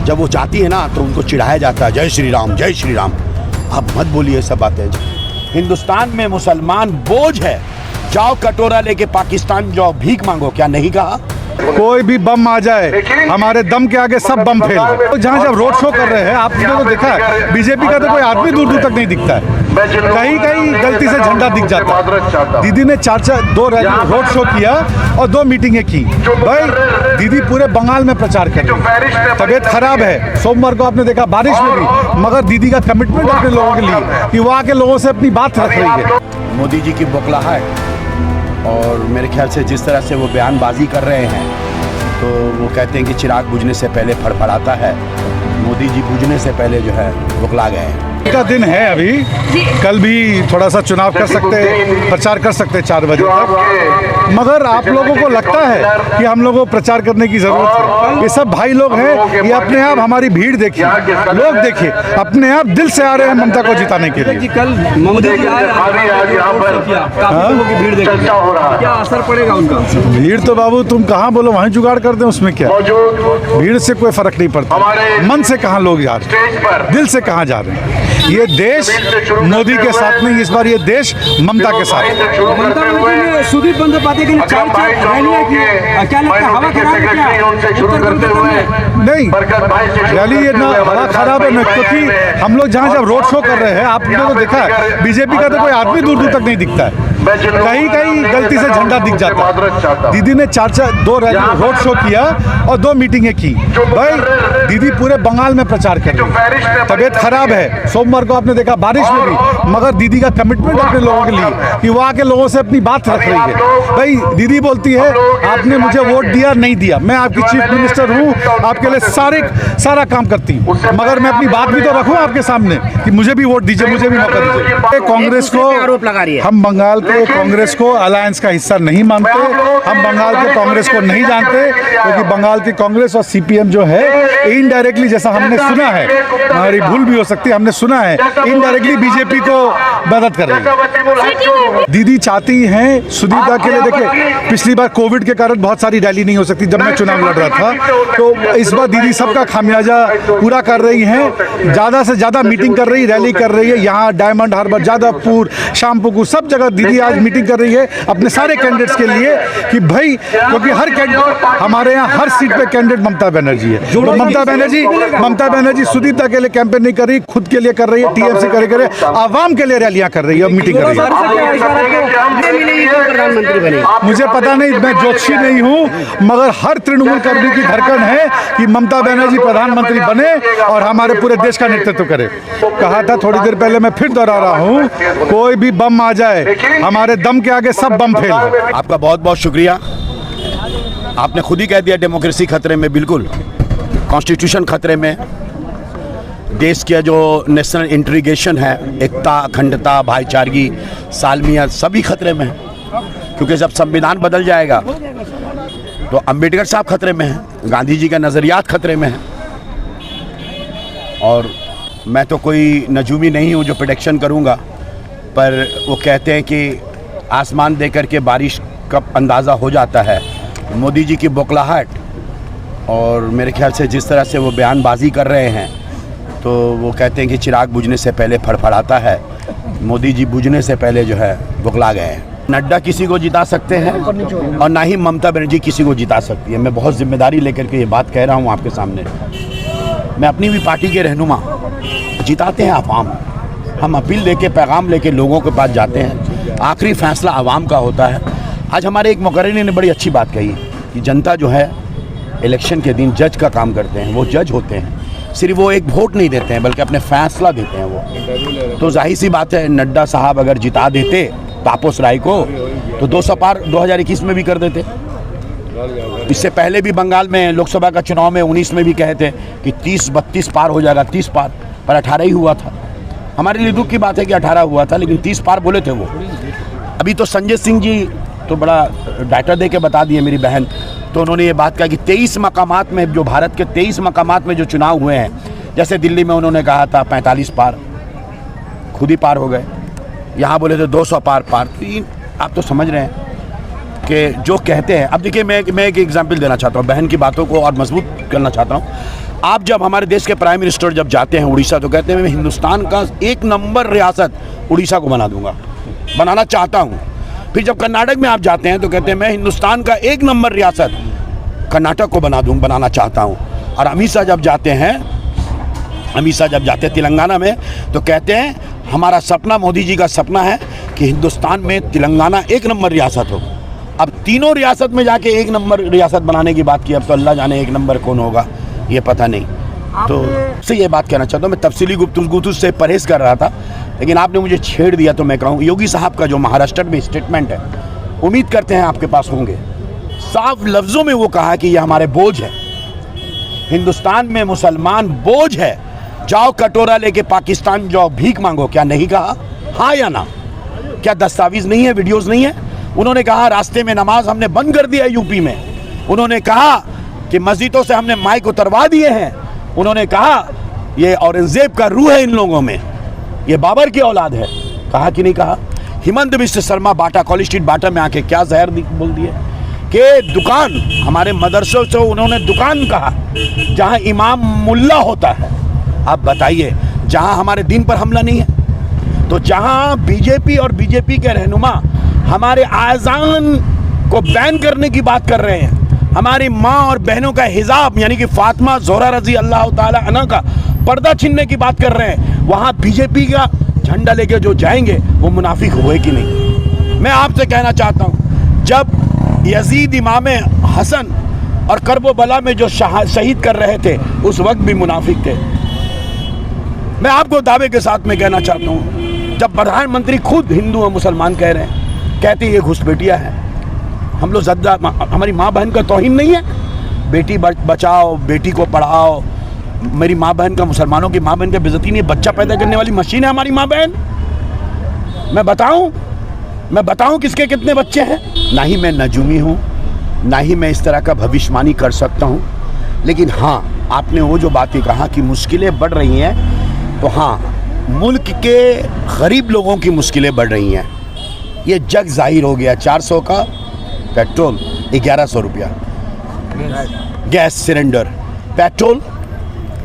जब वो जाती है ना तो उनको चिढ़ाया जाता है, जय श्री राम जय श्री राम। आप मत बोलिए सब बातें। हिंदुस्तान में मुसलमान बोझ है, जाओ कटोरा लेके पाकिस्तान जाओ भीख मांगो, क्या नहीं कहा? कोई भी बम आ जाए हमारे दम के आगे सब बम फेल। तो जहाँ जब रोड शो कर रहे हैं आपने तो देखा है, बीजेपी का तो कोई आदमी दूर दूर तक नहीं दिखता है, कहीं कहीं गलती से झंडा दिख जाता है। दीदी ने दो रोड शो किया और 2 मीटिंगें की। भाई दीदी पूरे बंगाल में प्रचार कर रही, तबीयत खराब है, सोमवार को आपने देखा बारिश में भी, मगर दीदी का कमिटमेंट अपने लोगों के लिए कि वहाँ के लोगों से अपनी बात रख रही है। मोदी जी की बौखलाहट और मेरे ख्याल से जिस तरह से वो बयानबाजी कर रहे हैं, तो वो कहते हैं कि चिराग बुझने से पहले फड़फड़ाता है। मोदी जी बुझने से पहले जो है बौखला गए हैं। का दिन है अभी, कल भी थोड़ा सा चुनाव कर सकते, प्रचार कर सकते 4 बजे तक, मगर आप लोगों को लगता है कि हम लोगों को प्रचार करने की जरूरत है? ये सब भाई लोग हैं, ये अपने आप हमारी भीड़ देखिए, लोग देखिए अपने आप दिल से आ रहे हैं ममता को जिताने के लिए। कल मोदी जी भीड़ देखी, क्या असर पड़ेगा उनका? भीड़ तो बाबू तुम कहाँ बोलो वहीं जुगाड़ कर दें, उसमें क्या, भीड़ से कोई फर्क नहीं पड़ता। मन से कहाँ लोग जा रहे हैं, दिल से कहाँ जा रहे हैं। ये देश मोदी के साथ नहीं, इस बार ये देश ममता के साथ। ममता ने सुदीप बंदोपाध्याय के लिए 4 रैलियां की, क्या लगता है हवा खराब है क्या? नहीं, रैली ये ना हवा खराब है ना, क्योंकि हम लोग जहाँ जब रोड शो कर रहे हैं आपने तो देखा है, बीजेपी का तो कोई आदमी दूर दूर तक नहीं दिखता है, कहीं कहीं गलती से झंडा दिख जाता है। दीदी ने 2 रोड शो किया और 2 मीटिंगें की। भाई दीदी पूरे बंगाल में प्रचार कर रही, तबीयत खराब है, सोमवार को आपने देखा बारिश में भी, मगर दीदी का कमिटमेंट अपने लोगों के लिए कि वहाँ के लोगों से अपनी बात रख रही है। भाई दीदी बोलती है आपने मुझे वोट दिया नहीं दिया, मैं आपकी चीफ मिनिस्टर हूँ, आपके लिए सारा काम करती हूँ, मगर मैं अपनी बात भी तो रखूँ आपके सामने कि मुझे भी वोट दीजिए, मुझे भी मौका दीजिए। कांग्रेस को आरोप लगा रही है, हम बंगाल के कांग्रेस को अलायंस का हिस्सा नहीं मानते, हम बंगाल के कांग्रेस को नहीं जानते, क्योंकि बंगाल की कांग्रेस और सीपीएम जो है इनडायरेक्टली, जैसा हमने सुना है, हमारी भूल भी हो सकती है, हमने सुना है इनडायरेक्टली बीजेपी को मदद कर रही है। दीदी चाहती हैं सुदीप के लिए, देखिए पिछली बार कोविड के कारण बहुत सारी रैली नहीं हो सकती जब मैं चुनाव लड़ रहा था, तो इस बार दीदी सबका खामियाजा पूरा कर रही हैं, ज़्यादा से ज़्यादा मीटिंग कर रही, रैली कर रही है, यहाँ डायमंड हार्बर, जादवपुर, शामपुकुर, सब जगह दीदी आज मीटिंग कर रही है अपने सारे कैंडिडेट्स के लिए कि भाई, क्योंकि हर कैंडिडेट हमारे यहाँ हर सीट पे कैंडिडेट ममता बनर्जी है, तो ममता बनर्जी सुदीप के लिए कैंपेन नहीं कर रही, खुद के लिए कर रही है, टीएमसी करे आवाम के लिए रैलियां कर रही है, मीटिंग कर रही है। मुझे पता नहीं, मैं ज्योतिषी नहीं हूँ, मगर हर तृणमूल कर्मी की धड़कन है कि ममता बनर्जी प्रधानमंत्री बने और हमारे पूरे देश का नेतृत्व करे। कहा था थोड़ी देर पहले, मैं फिर दोहरा रहा हूँ, कोई भी बम आ जाए हमारे दम के आगे सब बम फेल। आपका बहुत बहुत शुक्रिया। आपने खुद ही कह दिया डेमोक्रेसी खतरे में, बिल्कुल कॉन्स्टिट्यूशन खतरे में, देश का जो नेशनल इंटीग्रेशन है, एकता, अखंडता, भाईचारगी, सालमियत, सभी खतरे में है, क्योंकि जब संविधान बदल जाएगा तो अंबेडकर साहब खतरे में हैं, गांधी जी का नज़रियात खतरे में है। और मैं तो कोई नजूमी नहीं हूँ जो प्रेडिक्शन करूँगा, पर वो कहते हैं कि आसमान देख कर के बारिश का अंदाज़ा हो जाता है। मोदी जी की बौखलाहट और मेरे ख्याल से जिस तरह से वो बयानबाजी कर रहे हैं, तो वो कहते हैं कि चिराग बुझने से पहले फड़फड़ाता है। मोदी जी बुझने से पहले जो है बौखला गए हैं। नड्डा किसी को जिता सकते हैं और ना ही ममता बनर्जी किसी को जिता सकती है। मैं बहुत जिम्मेदारी लेकर के ये बात कह रहा हूँ आपके सामने। मैं अपनी भी पार्टी के रहनुमा, जिताते हैं आवाम, हम अपील लेके, पैगाम लेके लोगों के पास जाते हैं, आखिरी फैसला आवाम का होता है। आज हमारे एक मुकर्रिर ने बड़ी अच्छी बात कही कि जनता जो है इलेक्शन के दिन जज का काम करते हैं, वो जज होते हैं, सिर्फ वो एक वोट नहीं देते हैं बल्कि अपने फैसला देते हैं वो। तो जाहिर सी बात है, नड्डा साहब अगर जिता देते तापस राय को तो 200 पार 2021 में भी कर देते। इससे पहले भी बंगाल में लोकसभा का चुनाव में 19 में भी कहे थे कि 30-32 पार हो जाएगा, 30 पार, पर 18 ही हुआ था। हमारे लिए दुख की बात है कि 18 हुआ था, लेकिन 30 पार बोले थे वो। अभी तो संजय सिंह जी तो बड़ा डाटा दे के बता दिए मेरी बहन, तो उन्होंने ये बात कहा कि 23 मकामात में, जो भारत के 23 मकामात में जो चुनाव हुए हैं, जैसे दिल्ली में उन्होंने कहा था 45 पार, खुद ही पार हो गए। यहाँ बोले थे 200 पार। तो आप तो समझ रहे हैं कि जो कहते हैं। अब देखिए, मैं एक एग्जाम्पल देना चाहता हूँ, बहन की बातों को और मजबूत करना चाहता हूँ। आप जब हमारे देश के प्राइम मिनिस्टर जब जाते हैं उड़ीसा तो कहते हैं मैं हिंदुस्तान का 1 नंबर रियासत उड़ीसा को बना दूंगा, बनाना चाहता हूँ। फिर जब कर्नाटक में आप जाते हैं तो कहते हैं मैं हिंदुस्तान का 1 नंबर रियासत कर्नाटक को बनाना चाहता हूँ। और अमित शाह जब जाते हैं तेलंगाना में तो कहते हैं हमारा सपना, मोदी जी का सपना है कि हिंदुस्तान में तेलंगाना 1 नंबर रियासत हो। अब तीनों रियासत में जाके 1 नंबर रियासत बनाने की बात की, अब तो अल्लाह जाने 1 नंबर कौन होगा, ये पता नहीं। तो से ये बात कहना चाहता हूँ, मैं तफसीली गुफ्तगू से परहेज़ कर रहा था, लेकिन आपने मुझे छेड़ दिया तो मैं कहूँ योगी साहब का जो महाराष्ट्र में स्टेटमेंट है, उम्मीद करते हैं आपके पास होंगे। साफ लफ्ज़ों में वो कहा कि ये हमारे बोझ है, हिंदुस्तान में मुसलमान बोझ है, जाओ कटोरा लेके पाकिस्तान जाओ भीख मांगो। क्या नहीं कहा? हाँ या ना? क्या दस्तावेज नहीं है, वीडियोस नहीं है? उन्होंने कहा रास्ते में नमाज हमने बंद कर दिया यूपी में। उन्होंने कहा कि मस्जिदों से हमने माइक उतरवा दिए हैं। उन्होंने कहा ये औरंगजेब का रूह है इन लोगों में, ये बाबर की औलाद है। कहा कि नहीं कहा? हिमंत बिश्व शर्मा बाटा, कॉलेज स्ट्रीट बाटा में आके क्या जहर बोल दिए कि दुकान, हमारे मदरसों से उन्होंने दुकान कहा जहां इमाम मुल्ला होता है। आप बताइए, जहां हमारे दीन पर हमला नहीं है, तो जहां बीजेपी और बीजेपी के रहनुमा हमारे आज़ान को बैन करने की बात कर रहे हैं, हमारी माँ और बहनों का हिजाब यानी कि फातिमा ज़ोहरा रज़ी अल्लाह ताला अन्हा का पर्दा छीनने की बात कर रहे हैं, वहाँ बीजेपी का झंडा लेके जो जाएंगे वो मुनाफिक हुए कि नहीं? मैं आपसे कहना चाहता हूँ, जब यजीद इमाम हसन और करबला में जो शहीद कर रहे थे उस वक्त भी मुनाफिक थे। मैं आपको दावे के साथ में कहना चाहता हूँ, जब प्रधानमंत्री खुद हिंदू और मुसलमान कह रहे हैं, कहते ये घुसपैठिया है, हम लोग ज़्यादा हमारी माँ बहन का तौहीन नहीं है? बेटी बचाओ, बेटी को पढ़ाओ, मेरी माँ बहन का, मुसलमानों की माँ बहन का बेइज्जती नहीं है, बच्चा पैदा करने वाली मशीन है हमारी माँ बहन। मैं बताऊं किसके कितने बच्चे हैं? ना ही मैं नजूमी हूँ, ना ही मैं इस तरह का भविष्यवाणी कर सकता हूँ, लेकिन हाँ, आपने वो जो बातें कहा कि मुश्किलें बढ़ रही हैं, तो हाँ, मुल्क के गरीब लोगों की मुश्किलें बढ़ रही हैं। ये जग जाहिर हो गया। 400 का पेट्रोल, 1100 रुपया गैस सिलेंडर, पेट्रोल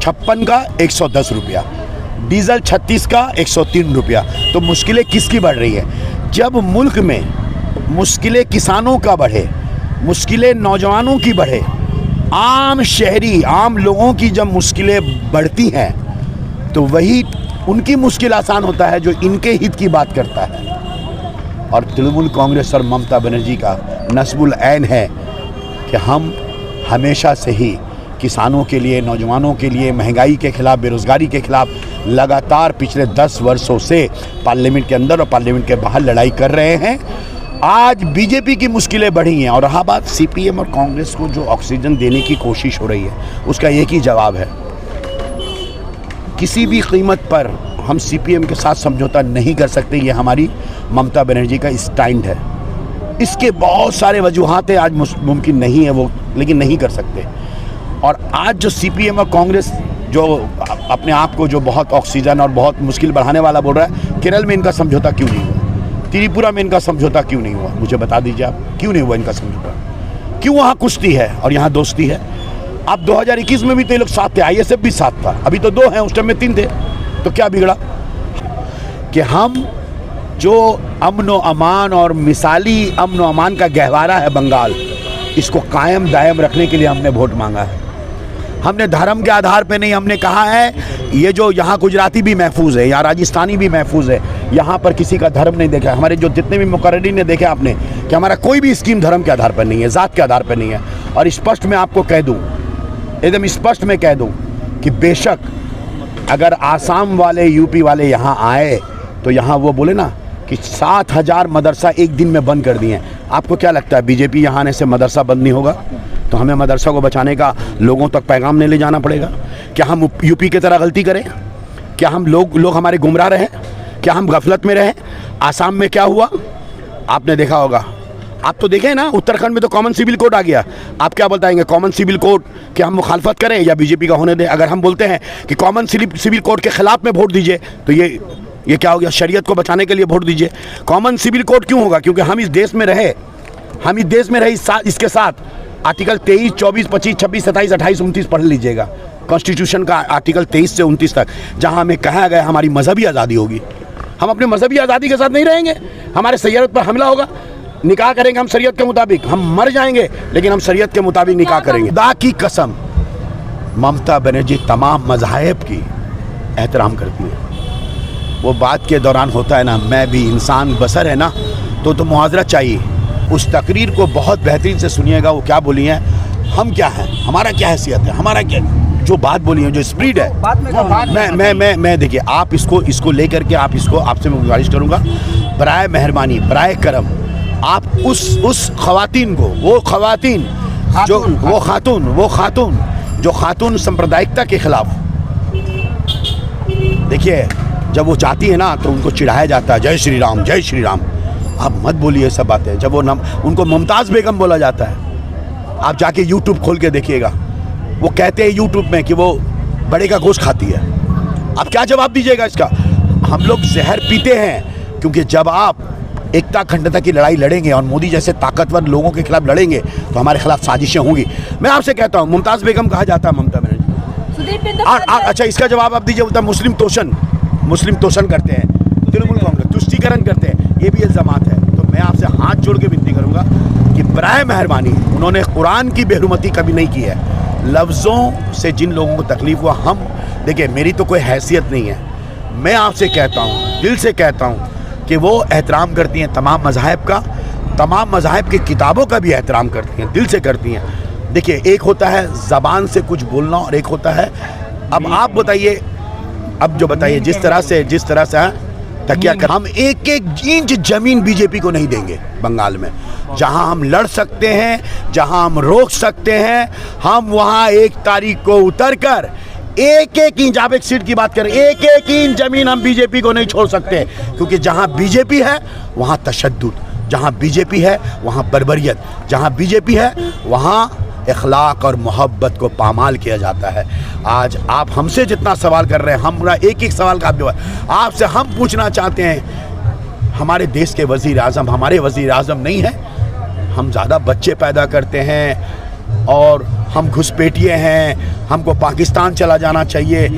56 का 110 रुपया, डीजल 36 का 103 रुपया। तो मुश्किलें किसकी बढ़ रही है? जब मुल्क में मुश्किलें किसानों का बढ़े, मुश्किलें नौजवानों की बढ़े, आम शहरी, आम लोगों की जब मुश्किलें बढ़ती हैं, तो वही उनकी मुश्किल आसान होता है जो इनके हित की बात करता है। और तृणमूल कांग्रेस और ममता बनर्जी का नस्बुल ऐन है कि हम हमेशा से ही किसानों के लिए, नौजवानों के लिए, महंगाई के खिलाफ, बेरोज़गारी के खिलाफ लगातार पिछले 10 वर्षों से पार्लियामेंट के अंदर और पार्लियामेंट के बाहर लड़ाई कर रहे हैं। आज बीजेपी की मुश्किलें बढ़ी हैं और रहा बात सीपीएम और कांग्रेस को जो ऑक्सीजन देने की कोशिश हो रही है, उसका एक ही जवाब है, किसी भी कीमत पर हम सीपीएम के साथ समझौता नहीं कर सकते। ये हमारी ममता बनर्जी का स्टैंड है। इसके बहुत सारे वजूहात हैं, आज मुमकिन नहीं है वो, लेकिन नहीं कर सकते। और आज जो सीपीएम और कांग्रेस जो अपने आप को जो बहुत ऑक्सीजन और बहुत मुश्किल बढ़ाने वाला बोल रहा है, केरल में इनका समझौता क्यों नहीं हुआ? त्रिपुरा में इनका समझौता क्यों नहीं हुआ? मुझे बता दीजिए आप, क्यों नहीं हुआ इनका समझौता? क्यों वहाँ कुश्ती है और यहाँ दोस्ती है? अब 2021 में भी तो ये लोग साथ थे, आईएसएफ भी साथ था, अभी तो 2 हैं, उस टाइम में 3 थे, तो क्या बिगड़ा? कि हम जो अमन व अमान और मिसाली अमन व अमान का गहवारा है बंगाल, इसको कायम दायम रखने के लिए हमने वोट मांगा है। हमने धर्म के आधार पे नहीं, हमने कहा है ये जो यहाँ गुजराती भी महफूज है, यहाँ राजस्थानी भी महफूज है, यहाँ पर किसी का धर्म नहीं देखा। हमारे जो जितने भी मुकर्रिरीन ने देखे आपने कि हमारा कोई भी स्कीम धर्म के आधार पर नहीं है, ज़ात के आधार पर नहीं है। और स्पष्ट मैं आपको कह दूँ, एकदम स्पष्ट मैं कह दूँ कि बेशक अगर आसाम वाले, यूपी वाले यहाँ आए तो यहाँ वो बोले ना कि 7000 मदरसा एक दिन में बंद कर दिए हैं। आपको क्या लगता है बीजेपी यहाँ आने से मदरसा बंद नहीं होगा? तो हमें मदरसा को बचाने का लोगों तक पैगाम नहीं ले जाना पड़ेगा? क्या हम यूपी की तरह गलती करें? क्या हम लोग हमारे गुमराह रहें? क्या हम गफलत में रहें? आसाम में क्या हुआ आपने देखा होगा, आप तो देखें ना, उत्तराखंड में तो कॉमन सिविल कोड आ गया। आप क्या बताएंगे, कॉमन सिविल कोड कि हम मुखालफत करें या बीजेपी का होने दें? अगर हम बोलते हैं कि कॉमन सिविल कोड के खिलाफ में वोट दीजिए तो ये क्या हो गया? शरीयत को बचाने के लिए वोट दीजिए। कॉमन सिविल कोड क्यों होगा? क्योंकि हम इस देश में रहे, इसके साथ आर्टिकल 23, 24, 25, 26, 27, 28, 29 पढ़ लीजिएगा। कॉन्स्टिट्यूशन का आर्टिकल 23 से 29 तक, जहां हमें कहा गया हमारी मजहबी आज़ादी होगी। हम अपने मजहबी आज़ादी के साथ नहीं रहेंगे, हमारे शरीयत पर हमला होगा, निकाह करेंगे हम शरीयत के मुताबिक, हम मर जाएंगे लेकिन हम शरीयत के मुताबिक निकाह करेंगे। खुदा की कसम, ममता बनर्जी तमाम मज़ाहिब की एहतराम करती है। वो बात के दौरान होता है ना, मैं भी इंसान बसर है ना, तो मुआवजा चाहिए। उस तकरीर को बहुत बेहतरीन से सुनिएगा, वो क्या बोली हैं, हम क्या हैं, हमारा क्या हैसियत है, हमारा क्या, जो बात बोली है, जो स्प्रिट है। मैं देखिए, आप इसको लेकर के आपसे मैं गुजारिश करूँगा, बराए मेहरबानी, बराए करम, आप उस खवातीन को, वो खातून जो खातून सांप्रदायिकता के खिलाफ, देखिए जब वो जाती है ना तो उनको चिढ़ाया जाता है, जय श्री राम, जय श्री राम। आप मत बोलिए सब बातें। जब वो उनको मुमताज़ बेगम बोला जाता है, आप जाके यूट्यूब खोल के देखिएगा, वो कहते हैं यूट्यूब में कि वो बड़े का गोश्त खाती है। आप क्या जवाब दीजिएगा इसका? हम लोग जहर पीते हैं, क्योंकि जब आप एकता अखंडता की लड़ाई लड़ेंगे और मोदी जैसे ताकतवर लोगों के खिलाफ लड़ेंगे तो हमारे खिलाफ साजिशें होंगी। मैं आपसे कहता हूँ, मुमताज़ बेगम कहा जाता है ममता बनर्जी। अच्छा, इसका जवाब आप दीजिए। होता मुस्लिम तोषण करते हैं, तृणमूल कांग्रेस तुष्टीकरण करते हैं, ये भी इल्ज़ामात है। तो मैं आपसे हाथ जोड़ के विनती करूँगा कि बराए मेहरबानी, उन्होंने कुरान की बेहुरमती कभी नहीं की है। लफ्ज़ों से जिन लोगों को तकलीफ़ हुआ, हम देखिए, मेरी तो कोई हैसियत नहीं है, मैं आपसे कहता हूँ, दिल से कहता हूँ कि वो एहतराम करती हैं तमाम मज़ाहिब का, तमाम मज़ाहिब की किताबों का भी एहतराम करती हैं, दिल से करती हैं। देखिए, एक होता है ज़बान से कुछ बोलना और एक होता है, अब आप बताइए, जिस तरह से तकिया कर, हम एक इंच ज़मीन बीजेपी को नहीं देंगे बंगाल में। जहां हम लड़ सकते हैं, जहां हम रोक सकते हैं, हम वहां 1 तारीख को उतर कर एक इंच, आप एक सीट की बात करें, एक इंच ज़मीन हम बीजेपी को नहीं छोड़ सकते, क्योंकि जहां बीजेपी है वहां तशद्दुद, जहां बीजेपी है वहां बर्बरियत, जहां बीजेपी है वहां इखलाक और मोहब्बत को पामाल किया जाता है। आज आप हमसे जितना सवाल कर रहे हैं, हमरा एक सवाल का आपसे हम पूछना चाहते हैं। हमारे देश के वज़ीर आज़म हमारे वज़ीर आज़म नहीं है, हम ज़्यादा बच्चे पैदा करते हैं और हम घुसपैठिए हैं, हमको पाकिस्तान चला जाना चाहिए।